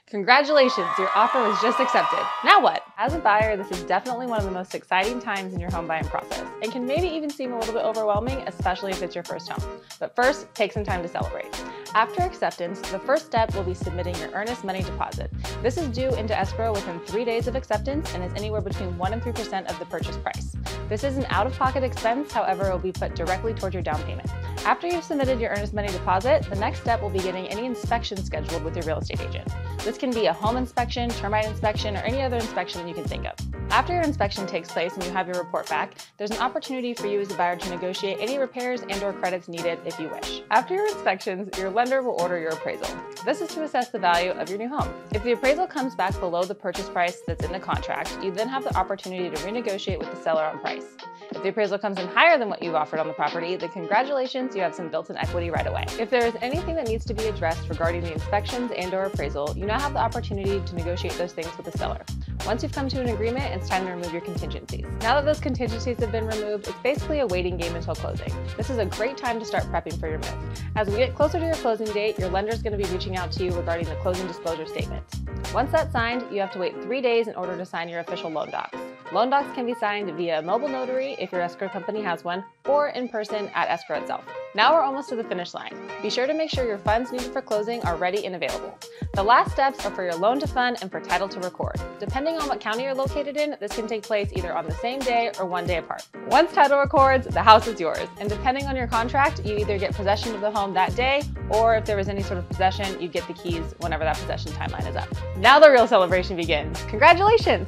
Congratulations, your offer was just accepted. Now what? As a buyer, this is definitely one of the most exciting times in your home buying process and can maybe even seem a little bit overwhelming, especially if it's your first home. But first, take some time to celebrate. After acceptance, the first step will be submitting your earnest money deposit. This is due into escrow within 3 days of acceptance and is anywhere between 1 and 3% of the purchase price. This is an out-of-pocket expense, however, it will be put directly toward your down payment. After you've submitted your earnest money deposit, the next step will be getting any inspection scheduled with your real estate agent. This can be a home inspection, termite inspection, or any other inspection that you can think of. After your inspection takes place and you have your report back, there's an opportunity for you as a buyer to negotiate any repairs and/or credits needed if you wish. After your inspections, your lender will order your appraisal. This is to assess the value of your new home. If the appraisal comes back below the purchase price that's in the contract, you then have the opportunity to renegotiate with the seller on price. If the appraisal comes in higher than what you've offered on the property, then congratulations, you have some built-in equity right away. If there is anything that needs to be addressed regarding the inspections and/or appraisal, you now have the opportunity to negotiate those things with the seller. Once you've come to an agreement, it's time to remove your contingencies. Now that those contingencies have been removed, it's basically a waiting game until closing. This is a great time to start prepping for your move. As we get closer to your closing date, your lender is going to be reaching out to you regarding the closing disclosure statement. Once that's signed, you have to wait 3 days in order to sign your official loan docs. Loan docs can be signed via a mobile notary if your escrow company has one, or in person at escrow itself. Now we're almost to the finish line. Be sure to make sure your funds needed for closing are ready and available. The last steps are for your loan to fund and for title to record. Depending on what county you're located in, this can take place either on the same day or 1 day apart. Once title records, the house is yours. And depending on your contract, you either get possession of the home that day, or if there was any sort of possession, you get the keys whenever that possession timeline is up. Now the real celebration begins. Congratulations!